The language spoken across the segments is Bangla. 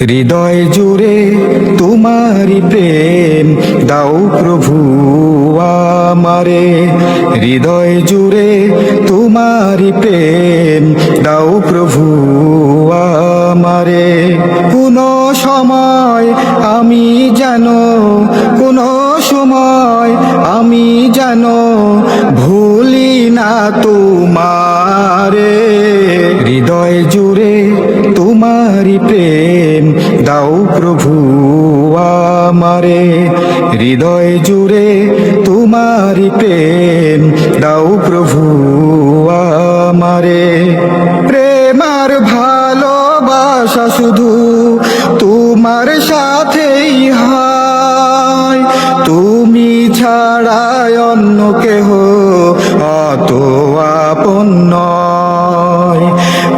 হৃদয় জুড়ে তোমারি প্রেম দাও প্রভু আমারে। হৃদয় জুড়ে তোমারি প্রেম দাও প্রভু আমারে। কোন সময় আমি যেন, কোন সময় আমি যেন ভুলি না তোমারে। হৃদয় জুড়ে তোমারি প্রেম দাও প্রভু আমারে। হৃদয় জুড়ে তোমারি প্রেম দাও প্রভু আমারে। প্রেমার ভালোবাসা শুধু তোমার সাথেই হয়, তুমি ছাড়া অন্য কেহ অত আপন নয়।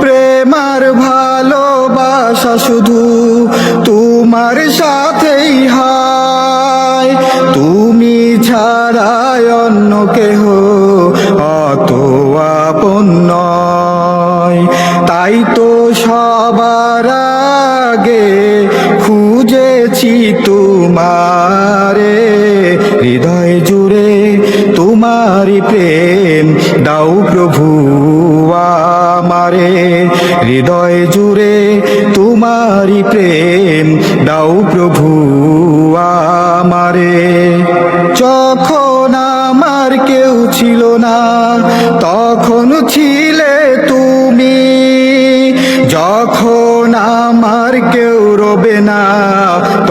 প্রেমার ভালোবাসা শুধু তোমার সাথেই হয়, তুমি ছাড়া অন্য কেহ অত আপন নয়। তাই তো সবার আগে খুঁজেছি তোমারে। হৃদয় জুড়ে তোমারি প্রেম দাও প্রভু আমারে। হৃদয় জুড়ে তোমারি প্রেম দাও প্রভু আমারে। যখন আমার কেউ ছিল না তখন ছিলে তুমি, যখন আমার কেউ রবে না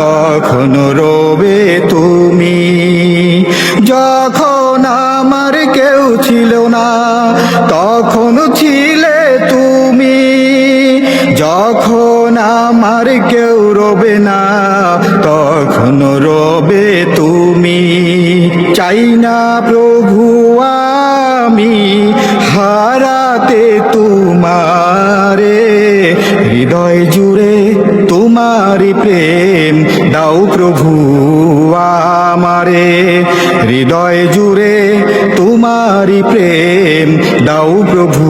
তখন রবে তুমি। যখন আমার কেউ ছিল না তখন ছিলে তুমি, যখন আমার কেউ রবে না তখন রবে তুমি। চাই না প্রভু আমি হারাতে তোমারে। হৃদয় জুড়ে তোমারি প্রেম দাও প্রভু আমারে। হৃদয় জুড়ে তোমারি প্রেম দাও প্রভু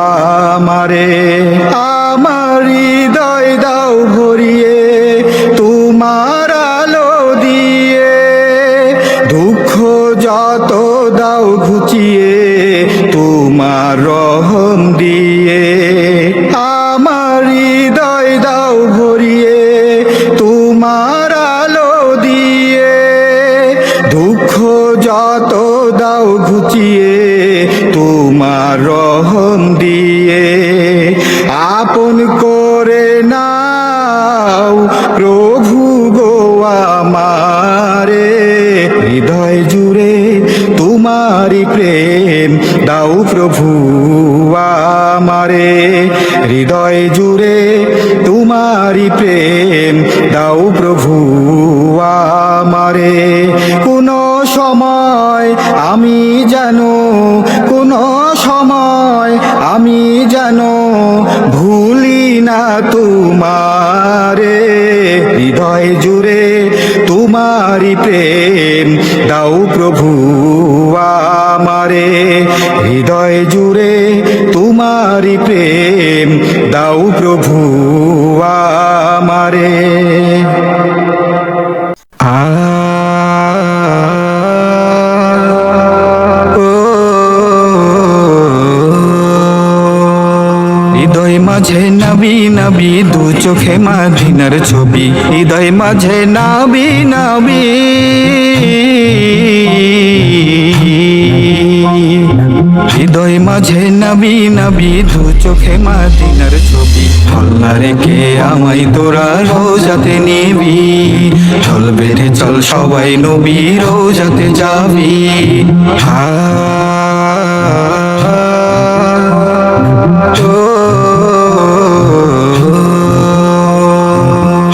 আমারে। আমার হৃদয় দাও ভরিয়ে তোমার আলো দিয়ে, দুঃখ যত দাও ঘুচিয়ে তোমার রহম দিয়ে। আমার হৃদয় দাও ভরিয়ে তোমার আলো দিয়ে, দুঃখ যত দাও ঘুচিয়ে তোমার রহম দিয়ে। আপন করে নাও প্রভু গো আমারে। হৃদয় জুড়ে তোমারি প্রেম দাও প্রভু আমারে। হৃদয় জুড়ে তোমারি প্রেম দাও প্রভু আমারে। কোন সময় আমি যেন, কোন সময় আমি যেন ভুলি না তোমারে। হৃদয় জুড়ে তোমারি প্রেম দাও প্রভু আমারে। হৃদয় জুড়ে তোমারি প্রেম দাও প্রভু আমারে। হৃদয় মাঝে নবী নবী দু চোখে মদিনার ছবি। হৃদয় মাঝে নবী নবী, হৃদয় মাঝে নবী নবী দু চোখে মদিনার ছবি। আল্লাহ রেখে আমায় তোরা রোজাতে নিবি, চল বেড়ে চল সবাই নবী রোজাতে যাবি।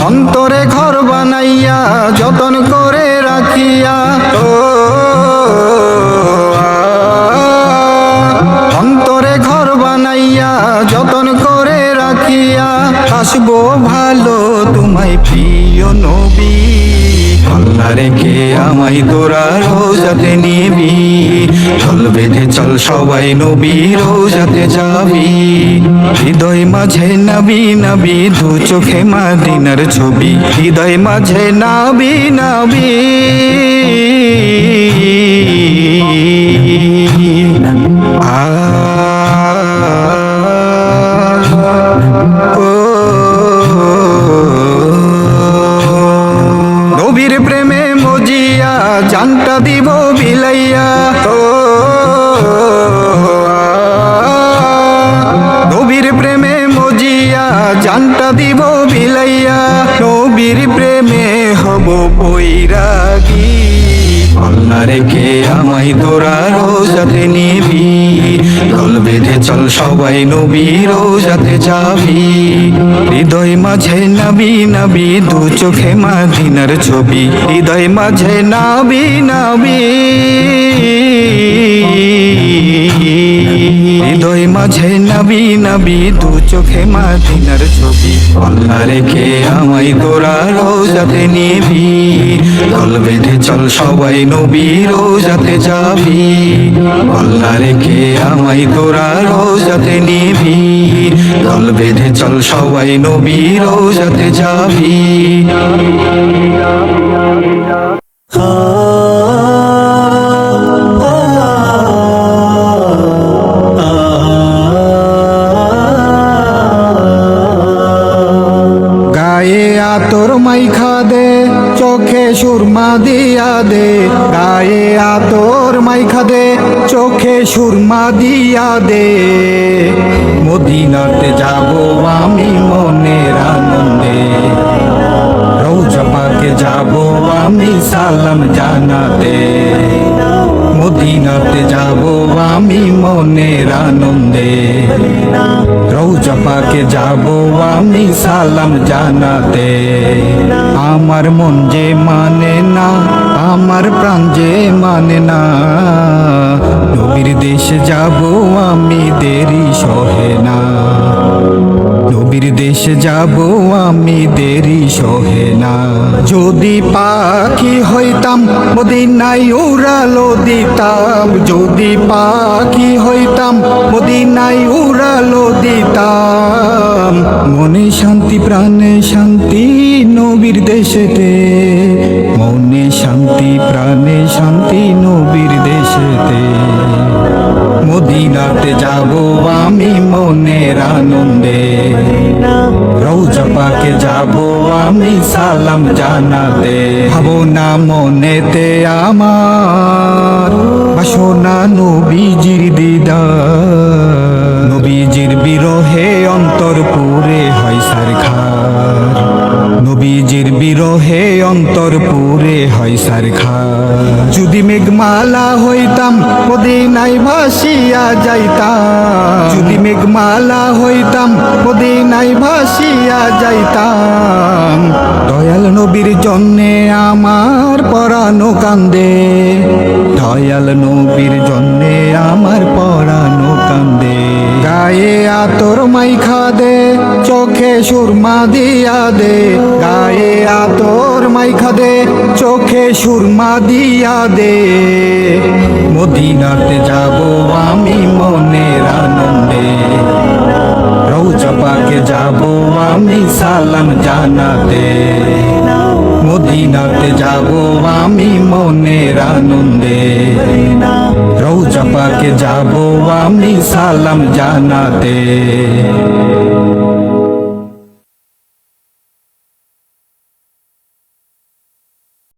অন্তরে ঘর বানাইয়া যতন করে রাখিয়া, অন্তরে ঘর বানাইয়া যতন করে রাখিয়া, আসবো ভালো তোমায় প্রিয় নবী। পাল্লা রেখে আমায় তোরা রোজাতে নিবি ঢোল বেঁধে চল সবাই নবী রোজাতে যাবি হৃদয় মাঝে নবী নবী দু চোখে মদিনার ছবি হৃদয় মাঝে নবী নবী নবীর প্রেমে মজিয়া জানটা দিব বিলাইয়া নবীর প্রেমে মজিয়া জানটা দিব বিলাইয়া নবীর প্রেমে হব বৈরাগী পাল্লা রেখে আমায় তোরা রোজাতে নিবি ঢোল বেঁধে চল সবাই নবী রোজাতে যাবি হৃদয় মাঝে নবী নবী দু চোখে মদিনার ছবি হৃদয় মাঝে নবী নবী হৃদয় মাঝে নবী নবী দু চোখে মদিনার ছবি পাল্লা রেখে আমায় তোরা রোজাতে নিবি ঢোল বেঁধে চল সবাই নবী রোজাতে যাবি পাল্লা রেখে আমায় তোরা রোজাতে নিবি ঢোল বেঁধে চল সবাই নবী রোজাতে যাবি গায়ে আতর মাইখা দে চোখে সুরমা দিয়া দে গায়ে আতর মাইখা দে চোখে সুরমা দিয়া দে মদিনাতে যাব আমি মনের আনন্দে রওজা পাকে যাব আমি সালাম জানাতে মদিনাতে যাব আমি মনের আনন্দে রওজা পাকে যাব আমি সালাম জানাতে আমার মন যে মানে না আমার প্রাণ যে মানে না নবীর দেশে যাব আমি দেরি সহে না নবীর দেশে যাব আমি দেরি সহে না যদি পাখি হইতাম মদিনায় উড়ালো দিতাম যদি পাখি হইতাম মদিনায় উড়ালো দিতাম মনে শান্তি প্রাণে শান্তি নবীর দেশেতে মনে শান্তি প্রাণে শান্তি নবীর দেশেতে মদিনাতে যাব আমি মনের আনন্দে রওজা পাকে যাব আমি সালাম জানাতে ভাবনা মনেতে আমার বাসনা নবীজির দিদার নবীজির বিরহে অন্তর পুরে হয় সারখার নবীজির বিরহে অন্তর পুরে হয় সারখার যদি মেঘমালা হইতাম মদিনায় ভাসিয়া যাইতাম যদি মেঘমালা হইতাম মদিনায় ভাসিয়া যাইতাম দয়াল নবীর জন্যে আমার পরানো কান্দে দয়াল নবীর জন্যে আমার পরানো কান্দে গায়ে আতর মাইখা দে চোখে সুরমা দিয়া দে গায়ে আতর মাইখা দে চোখে সুরমা দিয়া দে মদিনাতে যাব আমি মনের আনন্দে রওজা পাকে যাব আমি সালাম জানাতে মদিনাতে যাব আমি মনের আনন্দে রওজা পাকে যাব আমি সালাম জানাতে